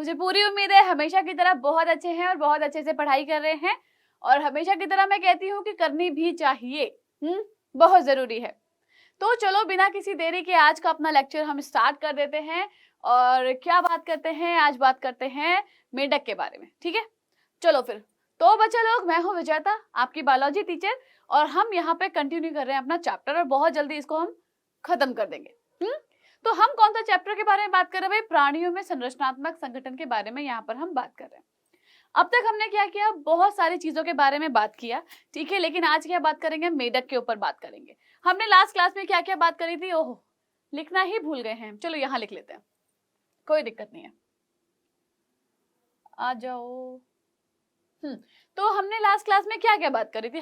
मुझे पूरी उम्मीद है हमेशा की तरह बहुत अच्छे हैं और बहुत अच्छे से पढ़ाई कर रहे हैं, और हमेशा की तरह मैं कहती हूँ कि करनी भी चाहिए, बहुत जरूरी है। तो चलो बिना किसी देरी के आज का अपना लेक्चर हम स्टार्ट कर देते हैं। और क्या बात करते हैं, आज बात करते हैं मेंढक के बारे में, ठीक है। चलो फिर, तो बच्चा लोग, मैं हूँ विजेता, आपकी बायोलॉजी टीचर, और हम यहाँ पे कंटिन्यू कर रहे हैं अपना चैप्टर, और बहुत जल्दी इसको हम खत्म कर देंगे। तो हम कौन सा चैप्टर के बारे में बात कर रहे हैं भाई? प्राणियों में संरचनात्मक संगठन के बारे में यहाँ पर हम बात कर रहे हैं। अब तक हमने क्या किया, बहुत सारी चीजों के बारे में बात किया, ठीक है। लेकिन आज क्या बात करेंगे? मेंढक के ऊपर बात करेंगे। हमने लास्ट क्लास में क्या क्या बात करी थी? ओहो, लिखना ही भूल गए हैं। चलो यहाँ लिख लेते हैं, कोई दिक्कत नहीं है, आ जाओ। तो हमने लास्ट क्लास में क्या क्या बात करी थी?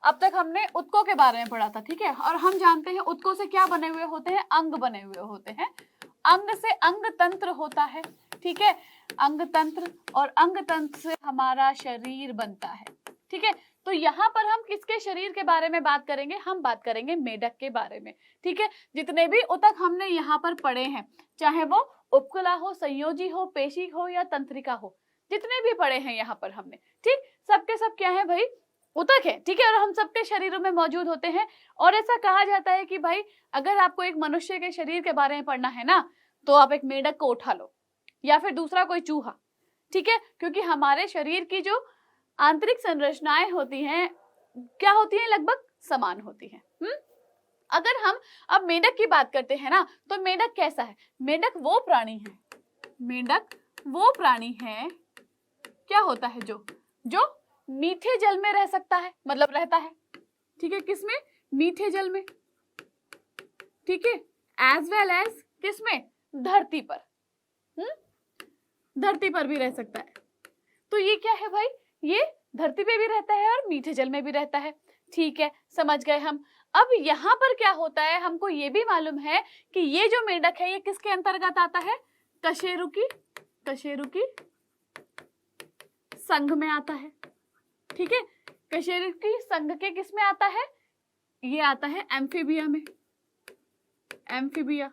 अब तक हमने उत्तकों के बारे में पढ़ा था, ठीक है। और हम जानते हैं उत्तकों से क्या बने हुए होते हैं? अंग बने हुए होते हैं। अंग से अंग तंत्र होता है, ठीक है, अंग तंत्र, और अंग तंत्र से हमारा शरीर बनता है, ठीक है। तो यहाँ पर हम किसके शरीर के बारे में बात करेंगे? हम बात करेंगे मेंढक के बारे में, ठीक है। जितने भी ऊतक हमने यहाँ पर पढ़े हैं, चाहे वो उपकला हो, संयोजी हो, पेशी हो या तंत्रिका हो, जितने भी पढ़े हैं यहाँ पर हमने, ठीक, सबके सब क्या है भाई? ऊतक है, ठीक है। और हम सबके शरीरों में मौजूद होते हैं। और ऐसा कहा जाता है कि भाई अगर आपको एक मनुष्य के शरीर के बारे में पढ़ना है ना, तो आप एक मेंढक को उठा लो या फिर दूसरा कोई चूहा, ठीक है। क्योंकि हमारे शरीर की जो आंतरिक संरचनाएं होती हैं, क्या होती हैं? लगभग समान होती हैं। अगर हम अब मेंढक की बात करते हैं ना, तो मेंढक कैसा है? मेंढक वो प्राणी है, मेंढक वो प्राणी है, क्या होता है, जो मीठे जल में रह सकता है, मतलब रहता है, ठीक है। किसमें? मीठे जल में, ठीक है। एज वेल एज किसमें? धरती पर, धरती पर भी रह सकता है। तो ये क्या है भाई? ये धरती पे भी रहता है और मीठे जल में भी रहता है, ठीक है, समझ गए हम। अब यहाँ पर क्या होता है, हमको ये भी मालूम है कि ये जो मेंढक है ये किसके अंतर्गत आता है? कशेरुकी संघ में आता है, ठीक है। कशेरुकी संघ के किस में आता है? ये आता है एम्फीबिया में, एम्फीबिया,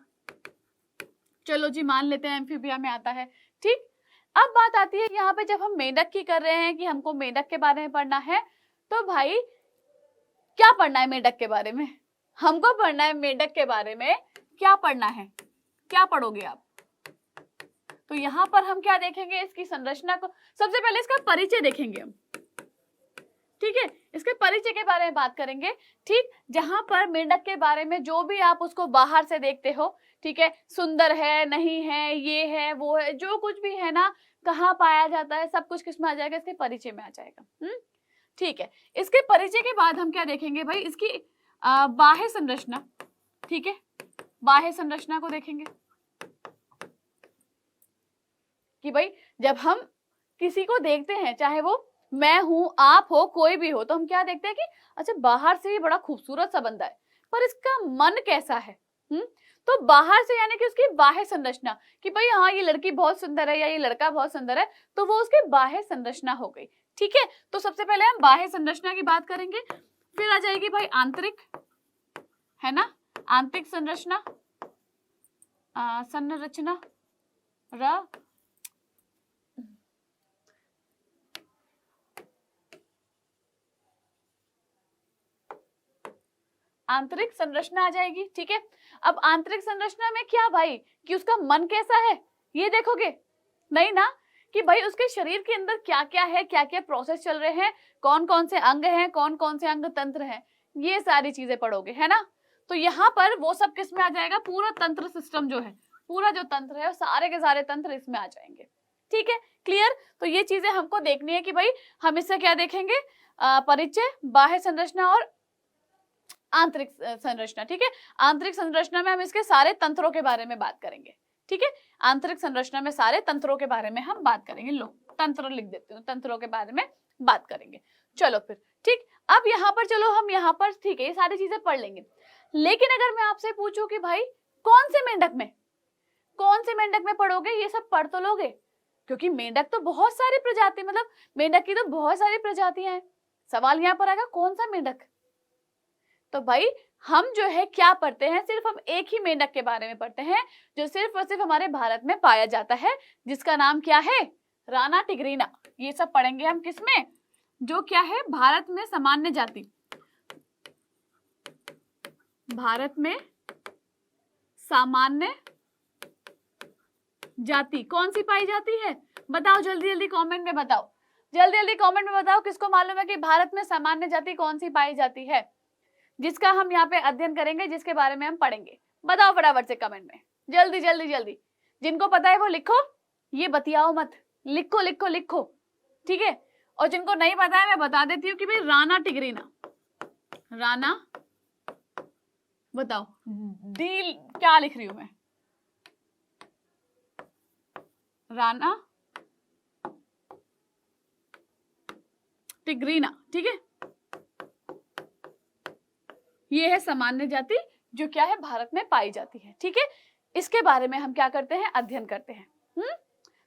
चलो जी मान लेते हैं एम्फीबिया में आता है, ठीक। अब बात आती है यहाँ पे, जब हम मेंढक की कर रहे हैं कि हमको मेंढक के बारे में पढ़ना है, तो भाई क्या पढ़ना है मेंढक के बारे में? हमको पढ़ना है मेंढक के बारे में, क्या पढ़ना है? क्या पढ़ोगे आप? तो यहाँ पर हम क्या देखेंगे? इसकी संरचना को, सबसे पहले इसका परिचय देखेंगे हम, ठीक है। इसके परिचय के बारे में बात करेंगे, ठीक। जहां पर मेंढक के बारे में जो भी आप उसको बाहर से देखते हो, ठीक है, सुंदर है, नहीं है, ये है, वो है, जो कुछ भी है ना, कहाँ पाया जाता है, सब कुछ किस में आ जाएगा? इसके परिचय में आ जाएगा, ठीक है। इसके परिचय के बाद हम क्या देखेंगे भाई? इसकी बाह्य संरचना, ठीक है, बाह्य संरचना को देखेंगे कि भाई जब हम किसी को देखते हैं, चाहे वो मैं हूं, आप हो, कोई भी हो, तो हम क्या देखते हैं कि अच्छा बाहर से ही बड़ा खूबसूरत सा बंदा है, पर इसका मन कैसा है? तो बाहर से यानी कि उसकी बाह्य संरचना, कि भाई हाँ ये लड़की बहुत सुंदर है या ये लड़का बहुत सुंदर है, तो वो उसकी बाह्य संरचना हो गई, ठीक है। तो सबसे पहले हम बाह्य संरचना की बात करेंगे, फिर आ जाएगी भाई आंतरिक, है ना, आंतरिक संरचना, संरचना आंतरिक संरचना आ जाएगी, ठीक है। अब आंतरिक संरचना में क्या भाई, कि उसका मन कैसा है, ये देखोगे? नहीं ना, कि भाई उसके शरीर के अंदर क्या क्या है, क्या क्या प्रोसेस चल रहे हैं, कौन कौन से अंग हैं, कौन कौन से अंग तंत्र हैं, ये सारी चीजें पढ़ोगे, है ना। तो यहाँ पर वो सब किस में आ जाएगा? पूरा तंत्र सिस्टम जो है, पूरा जो तंत्र है, सारे के सारे तंत्र इसमें आ जाएंगे, ठीक है, क्लियर। तो ये चीजें हमको देखनी है कि भाई हम इससे क्या देखेंगे? परिचय, बाह्य संरचना और आंतरिक संरचना, ठीक है। आंतरिक संरचना में हम इसके सारे तंत्रों के बारे में बात करेंगे, ठीक है। आंतरिक संरचना में सारे तंत्रों के बारे में हम बात करेंगे। लो तंत्र लिख देती हूँ, तंत्रों के बारे में बात करेंगे। चलो फिर, ठीक। अब यहाँ पर चलो हम यहाँ पर, ठीक है, ये सारी चीजें पढ़ लेंगे। लेकिन अगर मैं आपसे पूछूं कि भाई कौन से मेंढक में पढ़ोगे? ये सब पढ़ तो लोगे, क्योंकि मेंढक तो बहुत सारी प्रजाति, मतलब मेंढक की तो बहुत सारी प्रजातियां हैं। सवाल यहाँ पर आएगा कौन सा मेंढक? तो भाई हम जो है क्या पढ़ते हैं, सिर्फ हम एक ही मेंढक के बारे में पढ़ते हैं जो सिर्फ और सिर्फ हमारे भारत में पाया जाता है, जिसका नाम क्या है, राणा टिग्रीना। ये सब पढ़ेंगे हम किसमें, जो क्या है भारत में सामान्य जाति, भारत में सामान्य जाति कौन सी पाई जाती है, बताओ जल्दी जल्दी कमेंट में बताओ, जल्दी जल्दी कमेंट में बताओ किसको मालूम है कि भारत में सामान्य जाति कौन सी पाई जाती है, जिसका हम यहाँ पे अध्ययन करेंगे, जिसके बारे में हम पढ़ेंगे। बताओ फटाफट से कमेंट में, जल्दी जल्दी जल्दी, जिनको पता है वो लिखो, ये बतियाओ मत, लिखो लिखो लिखो, ठीक है। और जिनको नहीं पता है मैं बता देती हूँ कि भाई राणा टिग्रीना, राणा, बताओ डी क्या लिख रही हूं मैं, राणा टिग्रीना, ठीक है। ये है सामान्य जाति जो क्या है भारत में पाई जाती है, ठीक है। इसके बारे में हम क्या करते हैं, अध्ययन करते हैं।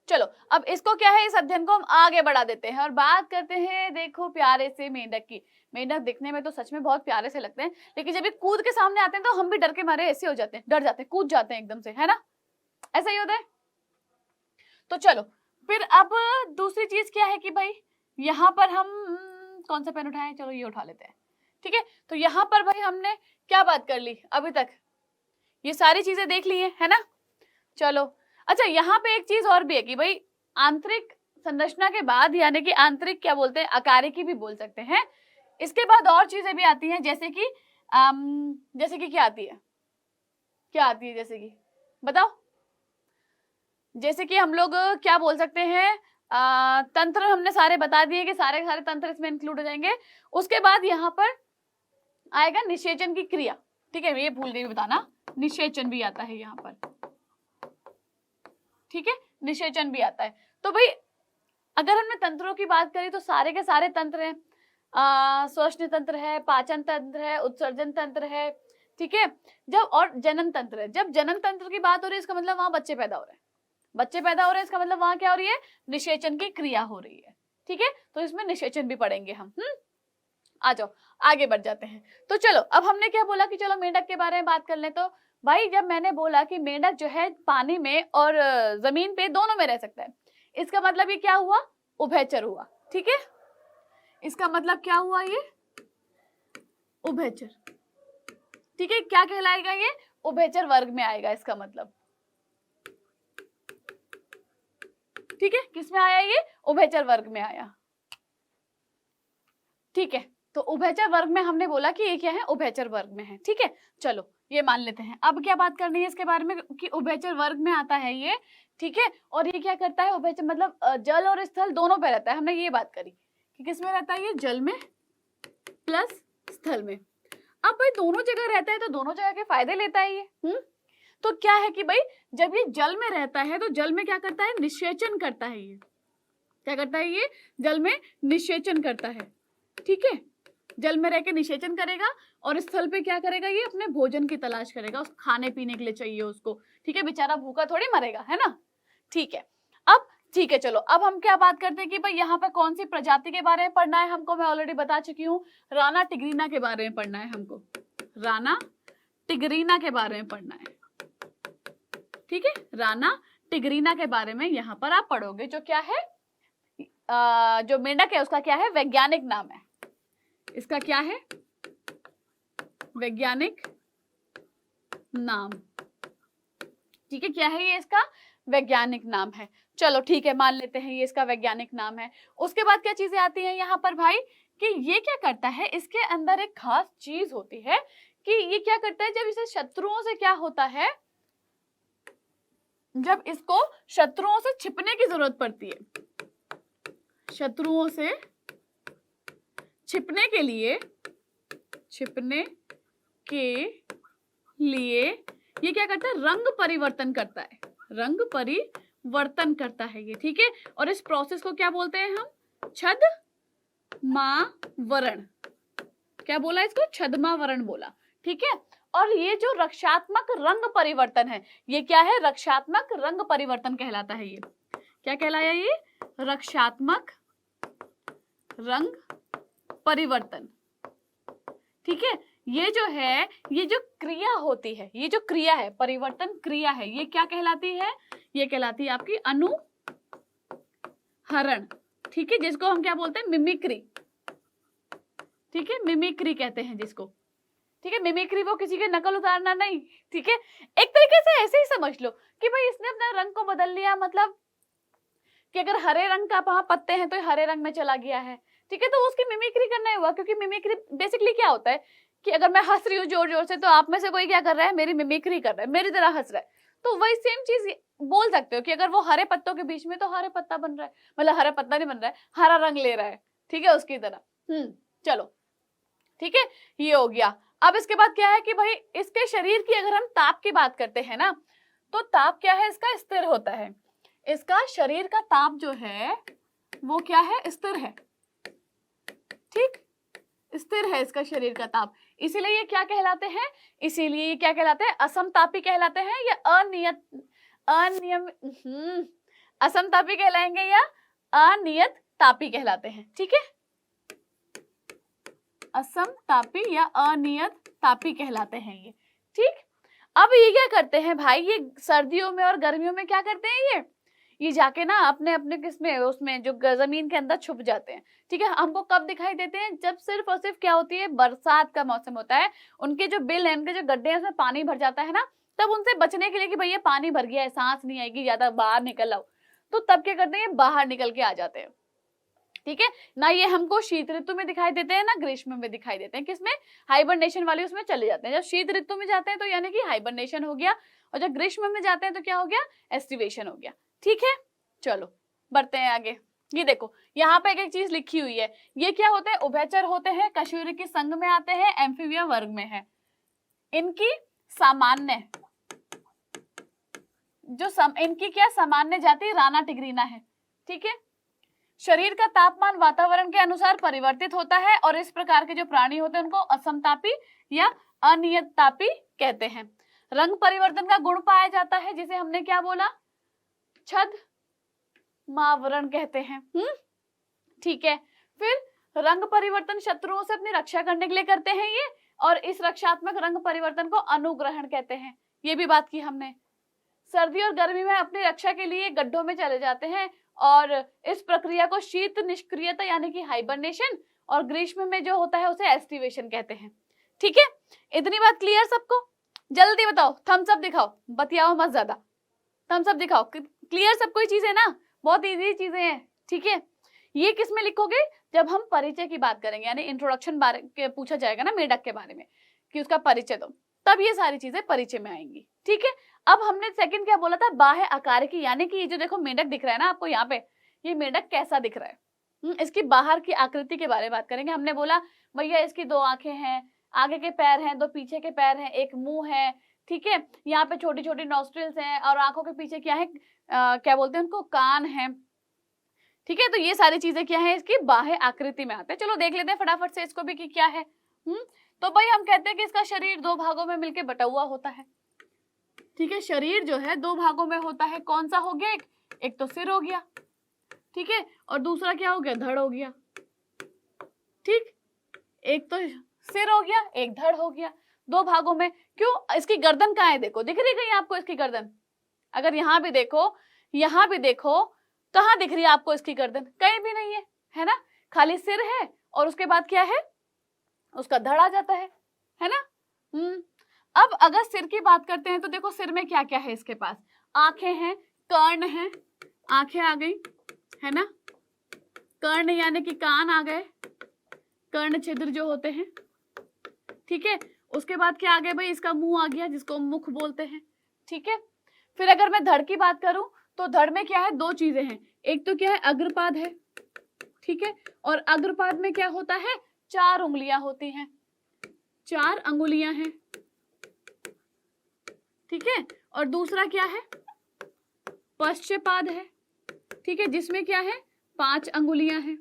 चलो अब इसको क्या है, इस अध्ययन को हम आगे बढ़ा देते हैं और बात करते हैं, देखो प्यारे से मेंढक की। मेंढक दिखने में तो सच में बहुत प्यारे से लगते हैं, लेकिन जब ये कूद के सामने आते हैं तो हम भी डर के मारे ऐसे हो जाते हैं, डर जाते हैं, कूद जाते हैं एकदम से, है ना, ऐसा ही होता है। तो चलो फिर अब दूसरी चीज क्या है कि भाई यहाँ पर हम कौन सा पेन उठाएं, चलो ये उठा लेते हैं, ठीक है। तो यहाँ पर भाई हमने क्या बात कर ली अभी तक, ये सारी चीजें देख ली है ना। चलो अच्छा, यहाँ पे एक चीज और भी है कि भाई आंतरिक संरचना के बाद, यानी कि आंतरिक क्या बोलते हैं, आकारिकी भी बोल सकते हैं, इसके बाद और चीजें भी आती हैं, जैसे कि क्या आती है, क्या आती है, जैसे कि बताओ, जैसे कि हम लोग क्या बोल सकते हैं, तंत्र हमने सारे बता दिए कि सारे सारे तंत्र इसमें इंक्लूड हो जाएंगे। उसके बाद यहाँ पर आएगा निषेचन की क्रिया, ठीक है, ये भूल गई बताना, निषेचन भी आता है यहाँ पर, ठीक है, निषेचन भी आता है। तो भाई अगर हमने तंत्रों की बात करी तो सारे के सारे तंत्र हैं, श्वसन तंत्र है, पाचन तंत्र है, उत्सर्जन तंत्र है, ठीक है, जब और जनन तंत्र है। जब जनन तंत्र की बात हो रही है इसका मतलब वहां बच्चे पैदा हो रहे हैं, बच्चे पैदा हो रहे हैं, इसका मतलब वहां क्या हो रही है, निषेचन की क्रिया हो रही है, ठीक है। तो इसमें निषेचन भी पढ़ेंगे हम। आ जाओ आगे बढ़ जाते हैं। तो चलो अब हमने क्या बोला कि चलो मेंढक के बारे में बात कर ले। तो भाई जब मैंने बोला कि मेंढक जो है पानी में और जमीन पे दोनों में रह सकता है, इसका मतलब ये क्या हुआ, उभयचर हुआ, ठीक है। इसका मतलब क्या हुआ, ये उभयचर, ठीक है। क्या कहलाएगा ये, उभयचर वर्ग में आएगा इसका मतलब, ठीक है। किस में आया ये, उभयचर वर्ग में आया, ठीक है। तो उभयचर वर्ग में हमने बोला कि ये क्या है, उभयचर वर्ग में है, ठीक है। चलो ये मान लेते हैं। अब क्या बात करनी है इसके बारे में कि उभयचर वर्ग में आता है ये, ठीक है। और ये क्या करता है, उभयचर मतलब जल और स्थल दोनों पे रहता है। हमने ये बात करी कि किस में रहता है, ये जल में प्लस स्थल में। अब भाई दोनों जगह रहता है तो दोनों जगह के फायदे लेता है ये। तो क्या है कि भाई जब ये जल में रहता है तो जल में क्या करता है, निषेचन करता है। ये क्या करता है, ये जल में निषेचन करता है, ठीक है। जल में रह के निषेचन करेगा और स्थल पे क्या करेगा, ये अपने भोजन की तलाश करेगा, उस खाने पीने के लिए चाहिए उसको, ठीक है। बेचारा भूखा थोड़ी मरेगा, है ना, ठीक है। अब ठीक है, चलो अब हम क्या बात करते हैं कि भाई यहाँ पे कौन सी प्रजाति के बारे में पढ़ना है हमको, मैं ऑलरेडी बता चुकी हूँ, राणा टिग्रीना के बारे में पढ़ना है हमको, राणा टिग्रीना के बारे में पढ़ना है, ठीक है। राणा टिग्रीना के बारे में यहाँ पर आप पढ़ोगे, जो क्या है, जो मेंढक है उसका क्या है, वैज्ञानिक नाम है, इसका क्या है, वैज्ञानिक नाम, ठीक है। क्या है ये, इसका वैज्ञानिक नाम है। चलो ठीक है, मान लेते हैं ये इसका वैज्ञानिक नाम है। उसके बाद क्या चीजें आती हैं यहाँ पर भाई कि ये क्या करता है, इसके अंदर एक खास चीज होती है कि ये क्या करता है, जब इसे शत्रुओं से क्या होता है, जब इसको शत्रुओं से छिपने की जरूरत पड़ती है, शत्रुओं से छिपने के लिए ये क्या करता है, रंग परिवर्तन करता है, रंग परिवर्तन करता है ये, ठीक है। और इस प्रोसेस को क्या बोलते हैं हम, छद्मावरण, क्या बोला इसको, छद्मावरण बोला, ठीक है। और ये जो रक्षात्मक रंग परिवर्तन है, ये क्या है, रक्षात्मक रंग परिवर्तन कहलाता है। ये क्या कहलाया, ये रक्षात्मक रंग परिवर्तन, ठीक है। ये जो है, ये जो क्रिया होती है, ये जो क्रिया है, परिवर्तन क्रिया है, ये क्या कहलाती है? ये कहलाती है आपकी अनुहरण, ठीक है, जिसको हम क्या बोलते हैं? मिमिक्री, ठीक है, मिमिक्री कहते हैं जिसको, ठीक है। मिमिक्री वो किसी के नकल उतारना नहीं, ठीक है। एक तरीके से ऐसे ही समझ लो कि भाई इसने अपना रंग को बदल लिया, मतलब कि अगर हरे रंग का वहां पत्ते हैं तो ये हरे रंग में चला गया है, ठीक है, तो उसकी मिमिक्री करना ही हुआ। क्योंकि मिमिक्री बेसिकली क्या होता है कि अगर मैं हंस रही हूँ जोर जोर से, तो आप में से कोई क्या कर रहा है? मेरी मिमिक्री कर रहा है, मेरी तरह हंस रहा है। तो वही सेम चीज बोल सकते हो कि अगर वो हरे पत्तों के बीच में, तो हरे पत्ता बन रहा है, मतलब हरा पत्ता नहीं बन रहा है, हरा रंग ले रहा है, ठीक है, उसकी तरह। चलो ठीक है, ये हो गया। अब इसके बाद क्या है कि भाई इसके शरीर की अगर हम ताप की बात करते हैं ना, तो ताप क्या है इसका? स्थिर होता है। इसका शरीर का ताप जो है वो क्या है? स्थिर है, ठीक, स्थिर है इसका शरीर का ताप। इसीलिए ये क्या कहलाते हैं? इसीलिए ये क्या कहलाते हैं? असमतापी कहलाते हैं, या असमतापी कहलाएंगे, या अनियत तापी कहलाते हैं, ठीक है। असमतापी या अनियत तापी कहलाते हैं ये, ठीक। अब ये क्या करते हैं भाई? ये सर्दियों में और गर्मियों में क्या करते हैं? ये जाके ना अपने अपने किसमें, उसमें जो जमीन के अंदर छुप जाते हैं, ठीक है। हमको कब दिखाई देते हैं? जब सिर्फ और सिर्फ क्या होती है? बरसात का मौसम होता है, उनके जो बिल है, उनके जो गड्ढे हैं, उसमें पानी भर जाता है ना, तब उनसे बचने के लिए कि भैया पानी भर गया है, सांस नहीं आएगी, ज्यादा बाहर निकल आओ, तो तब क्या करते हैं? बाहर निकल के आ जाते हैं, ठीक है ना। ये हमको शीत ऋतु में दिखाई देते हैं ना ग्रीष्म में दिखाई देते हैं। किसमें? हाइबरनेशन वाली उसमें चले जाते हैं। जब शीत ऋतु में जाते हैं तो यानी कि हाइबरनेशन हो गया, और जब ग्रीष्म में जाते हैं तो क्या हो गया? एस्टिवेशन हो गया, ठीक है। चलो बढ़ते हैं आगे। ये देखो यहाँ पे एक चीज लिखी हुई है, ये क्या होते हैं? उभयचर होते हैं, कशेरुकी संघ में आते हैं, एम्फीबिया वर्ग में है। इनकी सामान्य इनकी क्या सामान्य जाति राना टिग्रीना है, ठीक है। शरीर का तापमान वातावरण के अनुसार परिवर्तित होता है, और इस प्रकार के जो प्राणी होते हैं उनको असमतापी या अनियत तापी कहते हैं। रंग परिवर्तन का गुण पाया जाता है, जिसे हमने क्या बोला? छद्मावरण कहते हैं, ठीक है। फिर रंग परिवर्तन शत्रुओं से अपनी रक्षा करने के लिए करते हैं ये, और इस रक्षात्मक रंग परिवर्तन को अनुग्रहण कहते हैं, ये भी बात की हमने। सर्दी और गर्मी में अपनी रक्षा के लिए गड्ढों में चले जाते हैं, और इस प्रक्रिया को शीत निष्क्रियता यानी कि हाइबरनेशन, और ग्रीष्म में जो होता है उसे एस्टिवेशन कहते हैं, ठीक है। इतनी बात क्लियर सबको? जल्दी बताओ, थम्स अप दिखाओ, बतियाओ मत ज्यादा, थम्स अप दिखाओ। क्लियर सबको ये चीजें ना? बहुत इजी चीजें हैं, ठीक है। ये किस में लिखोगे? जब हम परिचय की बात करेंगे, यानी इंट्रोडक्शन बारे के पूछा जाएगा ना मेढक के बारे में, कि उसका परिचय दो, तब ये सारी चीजें परिचय में आएंगी, ठीक है। अब हमने सेकंड क्या बोला था? बाह्य आकार की, यानी कि ये जो देखो मेढक दिख रहा है ना आपको यहाँ पे, ये मेढक कैसा दिख रहा है? इसकी बाहर की आकृति के बारे में बात करेंगे। हमने बोला भैया इसकी 2 आंखें हैं, आगे के पैर हैं, 2 पीछे के पैर हैं, एक मुंह है, ठीक है। यहाँ पे छोटी छोटी नॉस्ट्रिल्स हैं, और आंखों के पीछे क्या है? क्या बोलते हैं उनको? कान है, ठीक है। तो ये सारी चीजें क्या है? इसकी बाह्य आकृति में आते हैं। चलो देख लेते हैं फटाफट से इसको भी कि क्या है। तो भाई हम कहते हैं कि इसका शरीर 2 भागों में मिलकर बटा हुआ होता है, ठीक है। शरीर जो है 2 भागों में होता है। कौन सा हो गया? एक तो सिर हो गया, ठीक है, और दूसरा क्या हो गया? धड़ हो गया, ठीक। एक तो सिर हो गया, एक धड़ हो गया, 2 भागों में। क्यों? इसकी गर्दन कहाँ है? देखो, दिख रही कहीं आपको इसकी गर्दन? अगर यहाँ भी देखो, यहाँ भी देखो, कहाँ दिख रही है आपको इसकी गर्दन? कहीं भी नहीं है, है ना। खाली सिर है, और उसके बाद क्या है? उसका धड़ आ जाता है ना। अब अगर सिर की बात करते हैं तो देखो सिर में क्या क्या है इसके पास? आंखें हैं, कर्ण है, आंखें आ गई, है ना। कर्ण यानी कि कान आ गए, कर्ण छिद्र जो होते हैं, ठीक है। उसके बाद क्या आ गया भाई? इसका मुंह आ गया, जिसको मुख बोलते हैं, ठीक है। फिर अगर मैं धड़ की बात करूं तो धड़ में क्या है? 2 चीजें हैं। एक तो क्या है? अग्रपाद है, ठीक है, और अग्रपाद में क्या होता है? 4 उंगलियां होती हैं, 4 अंगुलियां हैं, ठीक है। और दूसरा क्या है? पश्चपाद है, ठीक है, जिसमें क्या है? 5 अंगुलियां हैं,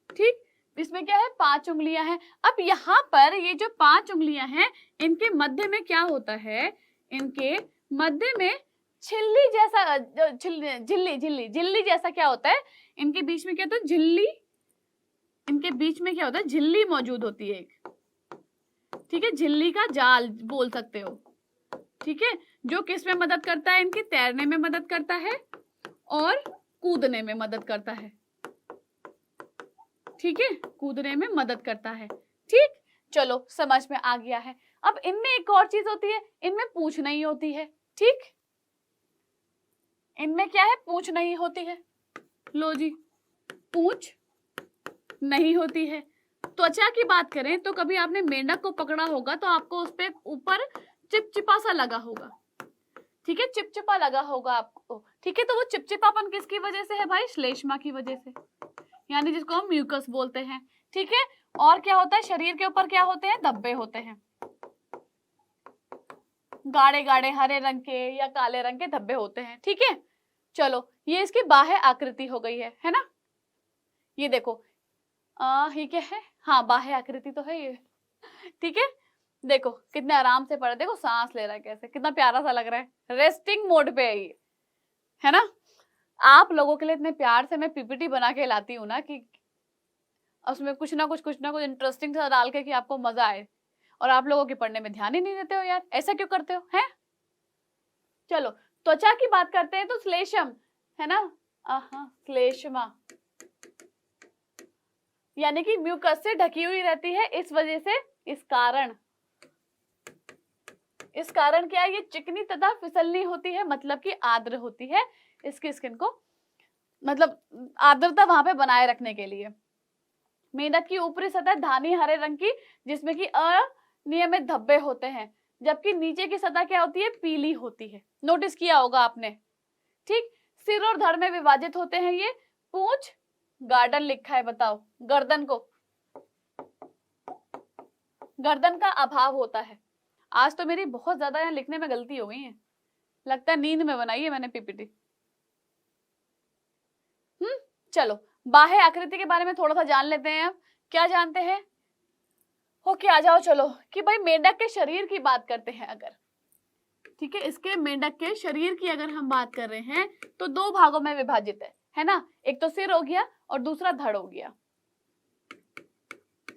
ठीक। इसमें क्या है? 5 उंगलियां हैं। अब यहाँ पर ये जो 5 उंगलियां हैं, इनके मध्य में क्या होता है? इनके मध्य में झिल्ली जैसा, झिल्ली जैसा क्या होता है? इनके बीच में क्या होता है? झिल्ली इनके बीच में क्या होता है, झिल्ली मौजूद होती है एक, ठीक है, झिल्ली का जाल बोल सकते हो, ठीक है, जो किस में मदद करता है, इनके तैरने में मदद करता है और कूदने में मदद करता है, ठीक है, कूदने में मदद करता है। ठीक, चलो समझ में आ गया है। अब इनमें एक और चीज होती है, इनमें पूंछ नहीं होती है, ठीक, इनमें क्या है, पूंछ नहीं होती है, लो जी, पूंछ नहीं होती है। त्वचा की बात करें तो कभी आपने मेंढक को पकड़ा होगा तो आपको उस पे ऊपर चिपचिपा सा लगा होगा, ठीक है, चिपचिपा लगा होगा आपको, ठीक है, तो वो चिपचिपापन किसकी वजह से है भाई, श्लेष्मा की वजह से, यानी जिसको हम म्यूकस बोलते हैं, ठीक है। और क्या होता है, शरीर के ऊपर क्या होते हैं, धब्बे होते हैं, गाढ़े गाढ़े हरे रंग के या काले रंग के धब्बे होते हैं, ठीक है। चलो ये इसकी बाह्य आकृति हो गई है ना, ये देखो ये क्या है, हाँ बाह्य आकृति तो है ये, ठीक है। देखो कितने आराम से पढ़े, देखो सांस ले रहा है कैसे, कितना प्यारा सा लग रहा है, रेस्टिंग मोड पे है ये, है ना। आप लोगों के लिए इतने प्यार से मैं पीपीटी बना के लाती हूँ ना कि उसमें कुछ ना कुछ इंटरेस्टिंग सा डाल के कि आपको मजा आए, और आप लोगों के पढ़ने में ध्यान ही नहीं देते हो यार, ऐसा क्यों करते हो, हैं। चलो त्वचा की बात करते हैं तो श्लेष्म, है ना, श्लेष्मा यानी कि म्यूकस से ढकी हुई रहती है, इस वजह से, इस कारण क्या है, ये चिकनी तथा फिसलनी होती है, मतलब कि आर्द्र होती है इसकी स्किन को, मतलब आर्द्रता वहां पे बनाए रखने के लिए। मेंढक की ऊपरी सतह धानी हरे रंग की, जिसमें कि अनियमित धब्बे होते हैं, जबकि नीचे की सतह क्या होती है, पीली होती है, नोटिस किया होगा आपने, ठीक। सिर और धड़ में विभाजित होते हैं ये, पूंछ गार्डन लिखा है, बताओ, गर्दन का अभाव होता है। आज तो मेरी बहुत ज्यादा यहाँ लिखने में गलती हो गई है, लगता है नींद में बनाई है मैंने पीपीटी। चलो बाह्य आकृति के बारे में थोड़ा सा जान लेते हैं। अब क्या जानते हैं, ओके आ जाओ, चलो कि भाई मेंढक के शरीर की बात करते हैं अगर, ठीक है, इसके मेंढक के शरीर की अगर हम बात कर रहे हैं तो दो भागों में विभाजित है ना, एक तो सिर हो गया और दूसरा धड़ हो गया,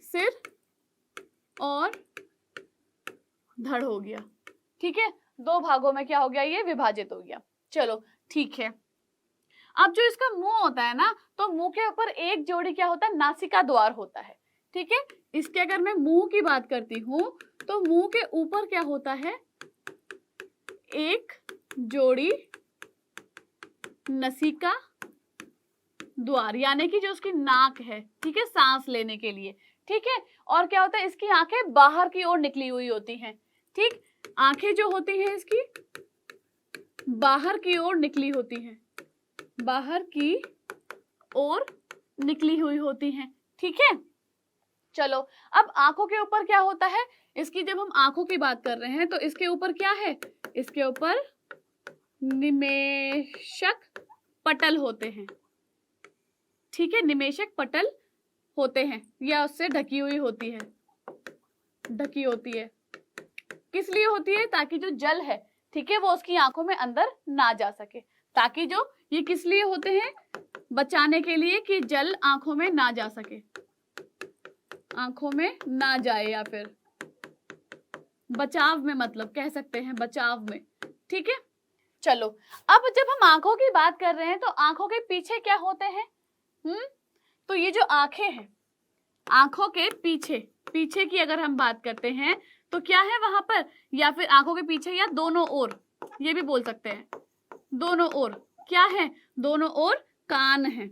सिर और धड़ हो गया, ठीक है, दो भागों में क्या हो गया, ये विभाजित हो गया। चलो ठीक है, अब जो इसका मुंह होता है ना, तो मुंह के ऊपर एक जोड़ी क्या होता है, नासिका द्वार होता है, ठीक है। इसके अगर मैं मुंह की बात करती हूं तो मुंह के ऊपर क्या होता है, एक जोड़ी नसिका द्वार, यानी कि जो उसकी नाक है, ठीक है, सांस लेने के लिए, ठीक है। और क्या होता है, इसकी आंखें बाहर की ओर निकली हुई होती हैं, ठीक, आंखें जो होती हैं इसकी बाहर की ओर निकली होती हैं, बाहर की ओर निकली हुई होती हैं, ठीक है। चलो अब आंखों के ऊपर क्या होता है, इसकी जब हम आंखों की बात कर रहे हैं तो इसके ऊपर क्या है, इसके ऊपर निमेशक पटल होते हैं, ठीक है, निमेशक पटल होते हैं, या उससे ढकी हुई होती है, ढकी होती है, किस लिए होती है, ताकि जो जल है, ठीक है, वो उसकी आंखों में अंदर ना जा सके, ताकि जो ये किस लिए होते हैं, बचाने के लिए कि जल आंखों में ना जा सके, आंखों में ना जाए, या फिर बचाव में, मतलब कह सकते हैं बचाव में, ठीक है। चलो अब जब हम आंखों की बात कर रहे हैं तो आंखों के पीछे क्या होते हैं, तो ये जो आंखें हैं, आंखों के पीछे की अगर हम बात करते हैं तो क्या है वहां पर, या फिर आंखों के पीछे या दोनों ओर, ये भी बोल सकते हैं, दोनों ओर क्या है, दोनों ओर कान है,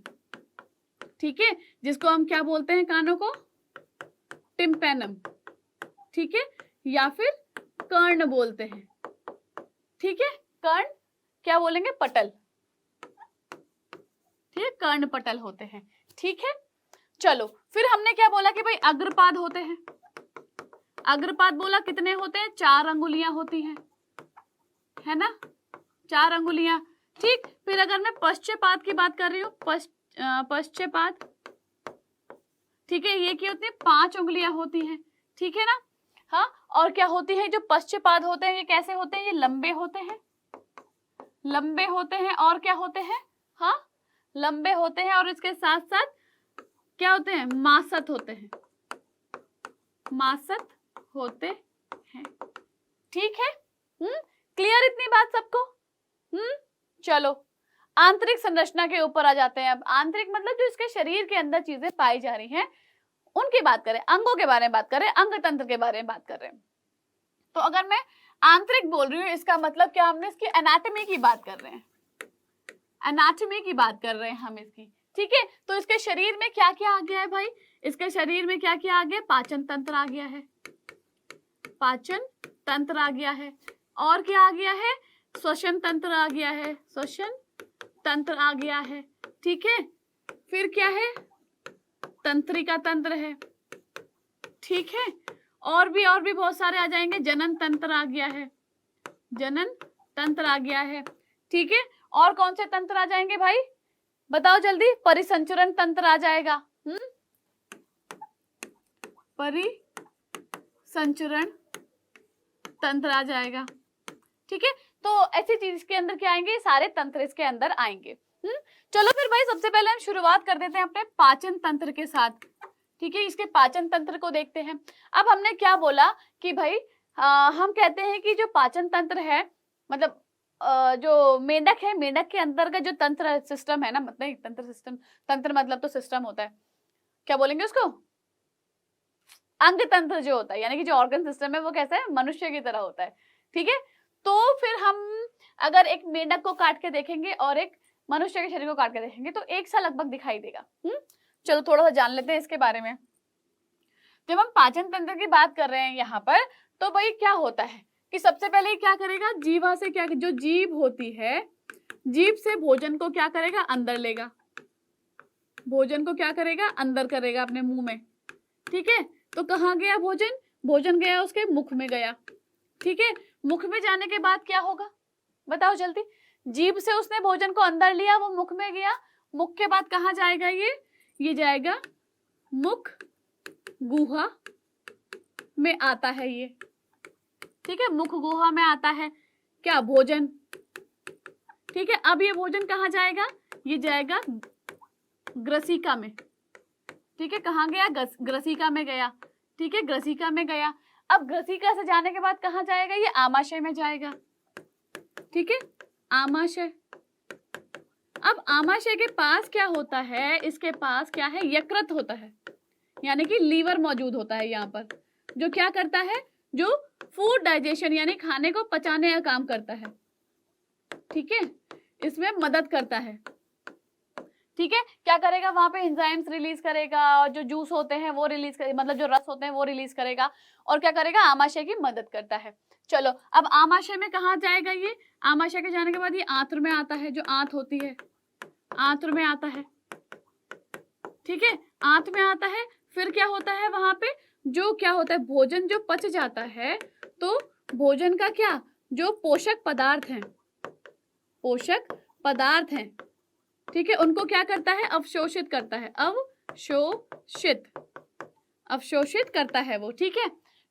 ठीक है, जिसको हम क्या बोलते हैं, कानों को टिम्पेनम, ठीक है, या फिर कर्ण बोलते हैं, ठीक है, कर्ण क्या बोलेंगे, पटल, ठीक है, कर्ण पटल होते हैं, ठीक है। चलो फिर हमने क्या बोला कि भाई अग्रपाद होते हैं, अग्रपाद बोला कितने होते हैं, 4 अंगुलियां होती हैं, है ना, 4 अंगुलियां, ठीक। फिर अगर मैं पश्चपाद की बात कर रही हूँ, पश्चपाद, ठीक है, ये क्या होती है, 5 उंगलियां होती हैं, ठीक है ना, हाँ। और क्या होती है, जो पश्चपाद होते हैं ये कैसे होते हैं, ये लंबे होते हैं, लंबे होते हैं, और क्या होते हैं, हाँ लंबे होते हैं, और इसके साथ साथ क्या होते हैं? मासत होते हैं, मासत होते हैं। ठीक है, क्लियर इतनी बात सबको? चलो आंतरिक संरचना के ऊपर आ जाते हैं। अब आंतरिक मतलब जो इसके शरीर के अंदर चीजें पाई जा रही हैं उनकी बात करें, अंगों के बारे में बात करें, अंग तंत्र के बारे में बात कर रहे हैं। तो अगर मैं आंतरिक बोल रही हूँ इसका मतलब क्या, हमने इसकी एनाटॉमी की बात कर रहे हैं, एनाटॉमी की बात कर रहे हैं हम इसकी। ठीक है, तो इसके शरीर में क्या क्या आ गया है भाई? इसके शरीर में क्या क्या आ गया? पाचन तंत्र आ गया है, पाचन तंत्र आ गया है, और क्या आ गया है? श्वसन तंत्र आ गया है, श्वसन तंत्र आ गया है। ठीक है, फिर क्या है? तंत्रिका तंत्र है। ठीक है, और भी बहुत सारे आ जाएंगे। जनन तंत्र आ गया है, जनन तंत्र आ गया है। ठीक है, और कौन से तंत्र आ जाएंगे भाई? बताओ जल्दी। परिसंचरण तंत्र आ जाएगा, परिसंचरण तंत्र आ जाएगा। ठीक है, तो ऐसी चीज के अंदर क्या आएंगे? सारे तंत्र इसके अंदर आएंगे। चलो फिर भाई सबसे पहले हम शुरुआत कर देते हैं अपने पाचन तंत्र के साथ। ठीक है, इसके पाचन तंत्र को देखते हैं। अब हमने क्या बोला कि भाई हम कहते हैं कि जो पाचन तंत्र है, मतलब जो मेंढक है, मेंढक के अंदर का जो तंत्र सिस्टम है ना, मतलब तंत्र सिस्टम, तंत्र मतलब तो सिस्टम होता है, क्या बोलेंगे उसको? अंग तंत्र जो होता है, यानी कि जो ऑर्गन सिस्टम है वो कैसा है? मनुष्य की तरह होता है। ठीक है, तो फिर हम अगर एक मेंढक को काट के देखेंगे और एक मनुष्य के शरीर को काट के देखेंगे तो एक सा लगभग दिखाई देगा। चलो थोड़ा सा जान लेते हैं इसके बारे में। जब हम पाचन तंत्र की बात कर रहे हैं यहाँ पर, तो भाई क्या होता है कि सबसे पहले क्या करेगा? जीवा से क्या, जो जीभ होती है, जीभ से भोजन को क्या करेगा? अंदर लेगा, भोजन को क्या करेगा? अंदर करेगा अपने मुंह में। ठीक है, तो कहाँ गया भोजन? भोजन गया उसके मुख में गया। ठीक है, मुख में जाने के बाद क्या होगा बताओ जल्दी? जीभ से उसने भोजन को अंदर लिया, वो मुख में गया, मुख के बाद कहाँ जाएगा? ये जाएगा मुख गुहा में आता है ये। ठीक है, मुख गुहा में आता है क्या? भोजन। ठीक है, अब ये भोजन कहाँ जाएगा? ये जाएगा ग्रसिका में। ठीक है, कहाँ गया? ग्रसिका में गया। ठीक है, ग्रसिका में गया। अब ग्रसिका से जाने के बाद कहाँ जाएगा? ये आमाशय में जाएगा। ठीक है, आमाशय। अब आमाशय के पास क्या होता है? इसके पास क्या है? यकृत होता है, यानी कि लीवर मौजूद होता है यहाँ पर, जो क्या करता है? जो फूड डाइजेशन यानी खाने को पचाने का काम करता है। ठीक है, इसमें मदद करता है। ठीक है, क्या करेगा? वहां पे एंजाइम्स रिलीज करेगा, और जो जूस होते हैं वो रिलीज करेगा, मतलब जो रस होते हैं वो रिलीज करेगा, और क्या करेगा? आमाशय की मदद करता है। चलो अब आमाशय में कहाँ जाएगा? ये आमाशय के जाने के बाद ये आंत्र में आता है, जो आंत होती है, आंत्र में आता है। ठीक है, आंत में आता है। फिर क्या होता है वहां पे? जो क्या होता है? भोजन जो पच जाता है, तो भोजन का क्या, जो पोषक पदार्थ हैं, पोषक पदार्थ हैं, ठीक है, उनको क्या करता है? अवशोषित करता है, अवशोषित, अवशोषित करता है वो। ठीक है,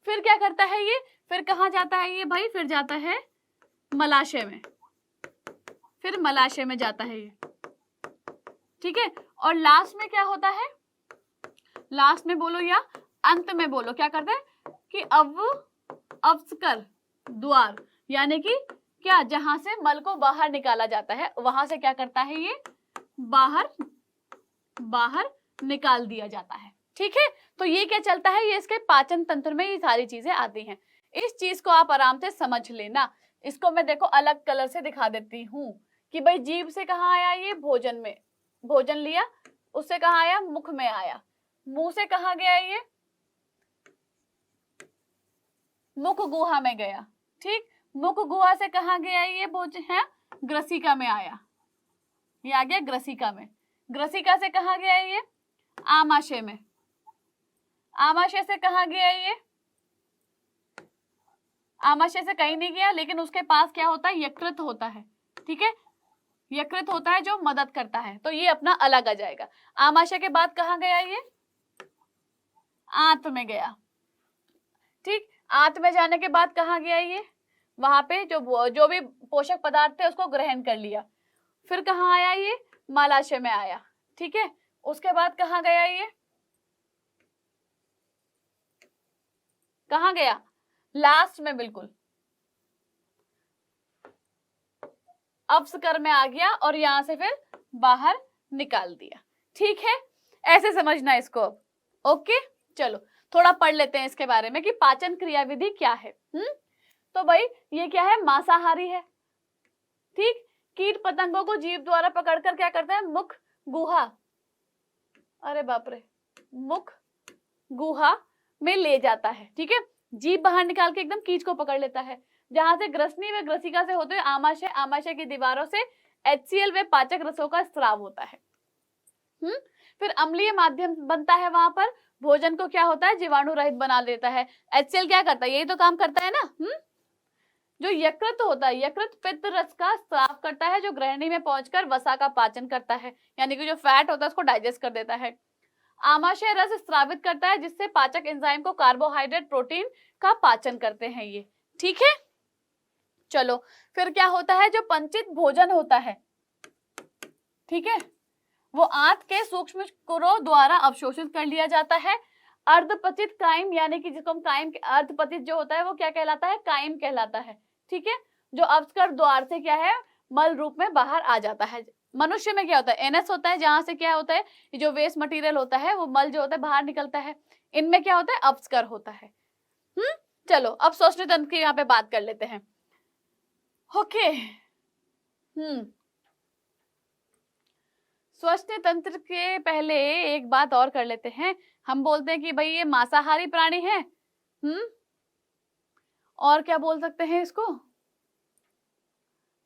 फिर क्या करता है ये? फिर कहाँ जाता है ये भाई? फिर जाता है मलाशय में, फिर मलाशय में जाता है ये। ठीक है, और लास्ट में क्या होता है? लास्ट में बोलो या अंत में बोलो, क्या करता है कि अवस्कर द्वार, यानी कि क्या, जहां से मल को बाहर निकाला जाता है, वहां से क्या करता है? ये बाहर निकाल दिया जाता है। ठीक है, तो ये क्या चलता है? ये इसके पाचन तंत्र में ये सारी चीजें आती हैं। इस चीज को आप आराम से समझ लेना। इसको मैं देखो अलग कलर से दिखा देती हूँ कि भाई जीभ से कहाँ आया? ये भोजन में, भोजन लिया, उससे कहाँ आया? मुख में आया। मुंह से कहाँ गया? ये मुख गुहा में गया। ठीक, मुख गुहा से कहाँ गया? ये भोजन है ग्रसिका में आया, ये आ गया ग्रसिका में। ग्रसिका से कहाँ गया? ये आमाशय में। आमाशय से कहाँ गया? ये आमाशय से कहीं नहीं गया, लेकिन उसके पास क्या होता है? यकृत होता है। ठीक है, यकृत होता है जो मदद करता है, तो ये अपना अलग आ जाएगा। आमाशय के बाद कहाँ गया? ये आंत में गया। ठीक, आंत में जाने के बाद कहाँ गया? ये वहां पे जो भी पोषक पदार्थ थे उसको ग्रहण कर लिया। फिर कहाँ आया? ये मलाशय में आया। ठीक है, उसके बाद कहाँ गया? ये कहाँ गया, लास्ट में बिल्कुल अपस्कर में आ गया और यहां से फिर बाहर निकाल दिया। ठीक है, ऐसे समझना इसको। ओके, चलो थोड़ा पढ़ लेते हैं इसके बारे में कि पाचन क्रियाविधि क्या है। तो भाई ये क्या है, मांसाहारी है। ठीक, कीट पतंगों को जीभ द्वारा पकड़कर क्या करता है, मुख गुहा, अरे बाप रे, मुख गुहा में ले जाता है। ठीक है, जीभ बाहर निकाल के एकदम कीट को पकड़ लेता है, जहां से ग्रसनी व ग्रसिका से होते हुए आमाशय, आमाशय की दीवारों से HCl व पाचक रसों का स्राव होता है। फिर अम्लीय माध्यम बनता है, वहां पर भोजन को क्या होता है, जीवाणु रहित बना देता है। HCl क्या करता है, यही तो काम करता है ना। जो यकृत होता है, यकृत पित्त रस का स्राव करता है, जो ग्रहणी में पहुंचकर वसा का पाचन करता है, यानी कि जो फैट होता है उसको डाइजेस्ट कर देता है। आमाशय रस स्रावित करता है, जिससे पाचक एंजाइम को कार्बोहाइड्रेट प्रोटीन का पाचन करते हैं ये। ठीक है, चलो फिर क्या होता है, जो पंचित भोजन होता है, ठीक है, वो आंत के सूक्ष्म कुरों द्वारा अवशोषित कर लिया जाता है। अर्धपचित काइम, यानी कि जिसको हम काइम, अर्धपचित जो होता है वो क्या कहलाता है, काइम कहलाता है। ठीक है, जो अपस्कर द्वार से क्या है, मल रूप में बाहर आ जाता है। मनुष्य में क्या होता है, एनएस होता है, जहां से क्या होता है, जो वेस्ट मटेरियल होता है वो मल जो होता है बाहर निकलता है। इनमें क्या होता है, अपस्कर होता है। चलो अब श्वसन तंत्र की यहाँ पे बात कर लेते हैं। ओके, श्वसन तंत्र के पहले एक बात और कर लेते हैं। हम बोलते हैं कि भाई ये मांसाहारी प्राणी है। और क्या बोल सकते हैं इसको,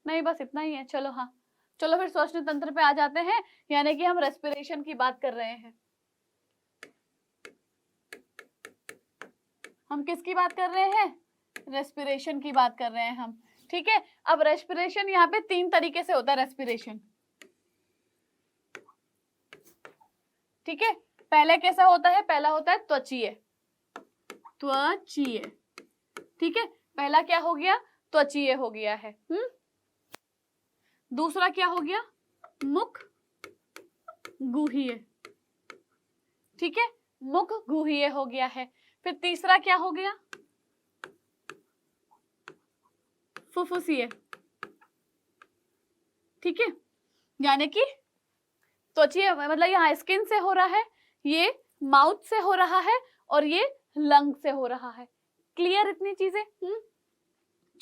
नहीं बस इतना ही है। चलो हाँ, चलो फिर श्वसन तंत्र पे आ जाते हैं, यानी कि हम रेस्पिरेशन की बात कर रहे हैं। हम किसकी बात कर रहे हैं, रेस्पिरेशन की बात कर रहे हैं हम। ठीक है, अब रेस्पिरेशन यहाँ पे 3 तरीके से होता है रेस्पिरेशन। ठीक है, पहले कैसा होता है, पहला होता है त्वचीय, त्वचीय। ठीक है, पहला क्या हो गया, त्वचीय हो गया है। दूसरा क्या हो गया, मुख गुहीय। ठीक है, मुख गुहीय हो गया है। फिर तीसरा क्या हो गया, फुफ्फुसीय। ठीक है, यानी कि त्वचीय मतलब यहाँ स्किन से हो रहा है, ये माउथ से हो रहा है और ये लंग से हो रहा है। क्लियर इतनी चीजें।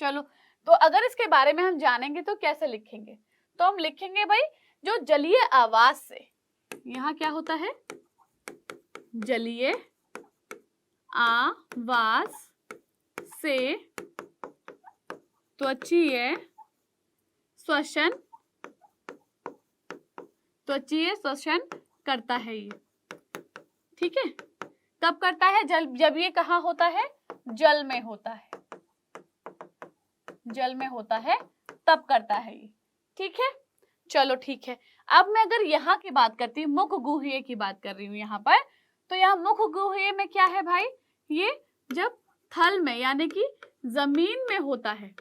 चलो, तो अगर इसके बारे में हम जानेंगे तो कैसे लिखेंगे, तो हम लिखेंगे भाई जो जलीय आवास से, यहाँ क्या होता है, जलीय आवास से त्वचीय श्वसन, त्वचीय श्वसन करता है ये। ठीक है, कब करता है, जब ये कहाँ होता है, जल में होता है, जल में होता है तब करता है ये। ठीक है, चलो ठीक है। अब मैं अगर यहाँ की बात करती हूँ, मुख गुहीय की बात कर रही हूँ यहाँ पर, तो यहाँ मुख गुहीय में क्या है भाई, ये जब थल में यानी कि जमीन में होता है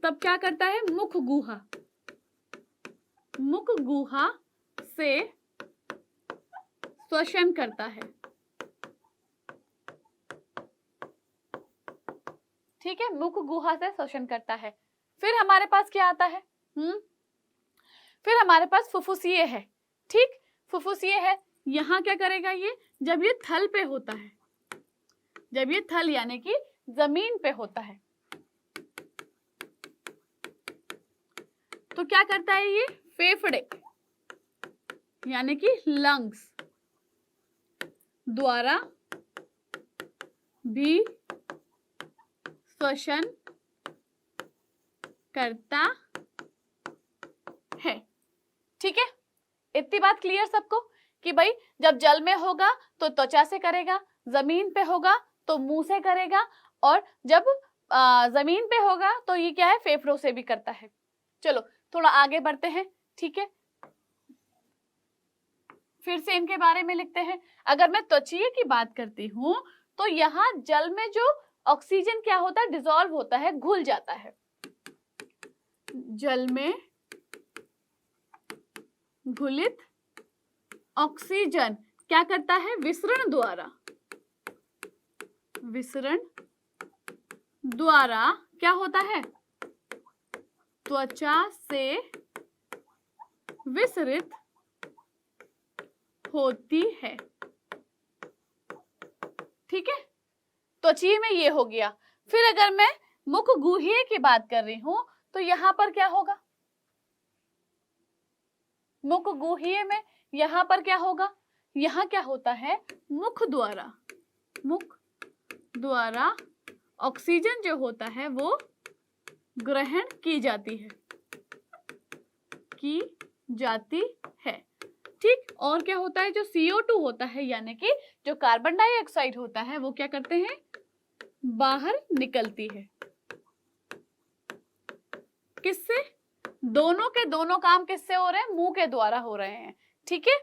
तब क्या करता है, मुख गुहा, मुख गुहा से श्वसन करता है। ठीक है, मुख गुहा से श्वसन करता है। फिर हमारे पास क्या आता है, फिर हमारे पास फुफ्फुसीय है। ठीक, फुफ्फुसीय है, यहां क्या करेगा ये, जब ये थल पे होता है, जब ये थल यानी कि जमीन पे होता है तो क्या करता है ये, फेफड़े यानी कि लंग्स द्वारा भी श्वसन करता है। ठीक है, इतनी बात क्लियर सबको कि भाई जब जल में होगा तो त्वचा से करेगा, जमीन पे होगा तो मुंह से करेगा, और जब जमीन पे होगा तो ये क्या है, फेफड़ों से भी करता है। चलो थोड़ा आगे बढ़ते हैं। ठीक है, फिर से इनके बारे में लिखते हैं। अगर मैं त्वचीय की बात करती हूं तो यहाँ जल में जो ऑक्सीजन क्या होता है, डिसॉल्व होता है, घुल जाता है। जल में घुलित ऑक्सीजन क्या करता है, विसरण द्वारा विसरण द्वारा क्या होता है? त्वचा से विसरित होती है। ठीक है, त्वचीय में ये हो गया। फिर अगर मैं मुखगुह्य की बात कर रही हूं तो यहां पर क्या होगा? मुखगुह्य में यहां पर क्या होगा? यहां क्या होता है? मुख द्वारा ऑक्सीजन जो होता है वो ग्रहण की जाती है। ठीक, और क्या होता है? जो CO2 होता है यानी कि जो कार्बन डाइऑक्साइड होता है वो क्या करते हैं? बाहर निकलती है। किससे? दोनों के दोनों काम किससे हो रहे हैं? मुंह के द्वारा हो रहे हैं। ठीक है,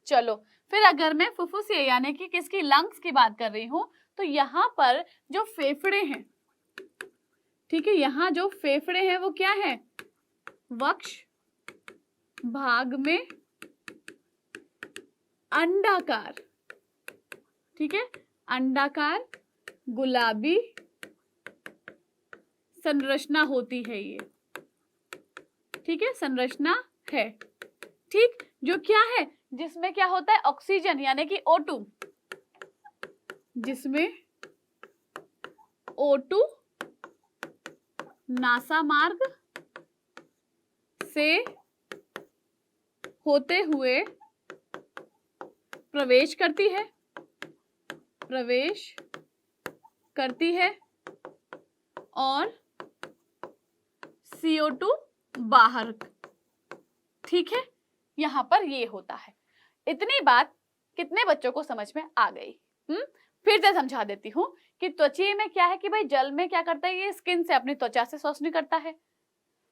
चलो फिर अगर मैं फुफ्फुसीय यानी कि किसकी, लंग्स की बात कर रही हूं तो यहां पर जो फेफड़े हैं, ठीक है, यहां जो फेफड़े हैं वो क्या है? वक्ष भाग में अंडाकार, ठीक है, अंडाकार गुलाबी संरचना होती है ये। ठीक है, संरचना है। ठीक, जो क्या है? जिसमें क्या होता है? ऑक्सीजन यानी कि O2, जिसमें O2 नासा मार्ग से होते हुए प्रवेश करती है और CO2 बाहर। ठीक है, यहां पर ये होता है। इतनी बात कितने बच्चों को समझ में आ गई? फिर से समझा देती हूं कि त्वचीय में क्या है कि भाई जल में क्या करता है? ये स्किन से, अपनी त्वचा से श्वसन करता है।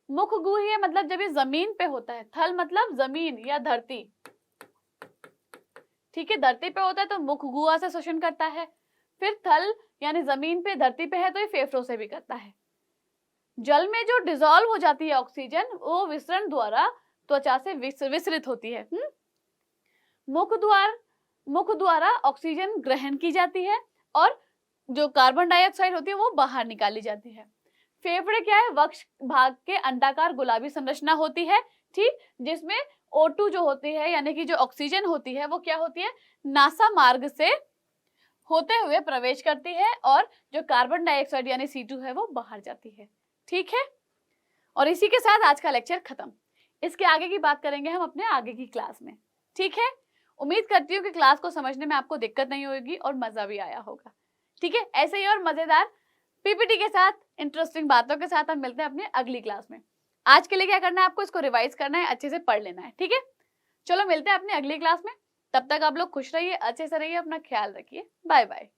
मुखगुह्य मतलब जब ये जमीन पे होता है, थल मतलब जमीन या धरती, ठीक है, धरती पे होता है तो मुखगुहा से श्वसन करता है। फिर थल यानी जमीन पे, धरती पे है तो ये फेफड़ों से भी करता है। जल में जो डिसॉल्व हो जाती है ऑक्सीजन, वो विसरण द्वारा त्वचा से विसरित होती है। मुख द्वारा ऑक्सीजन ग्रहण की जाती है और जो कार्बन डाइऑक्साइड होती है वो बाहर निकाली जाती है। फेफड़े क्या है? वक्ष भाग के अंडाकार गुलाबी संरचना होती है, ठीक, जिसमें O2 जो होती है यानी कि जो ऑक्सीजन होती है वो क्या होती है? नासा मार्ग से होते हुए प्रवेश करती है और जो कार्बन डाइऑक्साइड यानी C2 है वो बाहर जाती है। ठीक है, और इसी के साथ आज का लेक्चर खत्म। इसके आगे की बात करेंगे हम अपने आगे की क्लास में। ठीक है, उम्मीद करती हूँ कि क्लास को समझने में आपको दिक्कत नहीं होगी और मजा भी आया होगा। ठीक है, ऐसे ही और मजेदार PPT के साथ, इंटरेस्टिंग बातों के साथ हम मिलते हैं अपने अगली क्लास में। आज के लिए क्या करना है? आपको इसको रिवाइज करना है, अच्छे से पढ़ लेना है। ठीक है, चलो मिलते हैं अपनी अगली क्लास में। तब तक आप लोग खुश रहिए, अच्छे से रहिए, अपना ख्याल रखिए। Bye bye.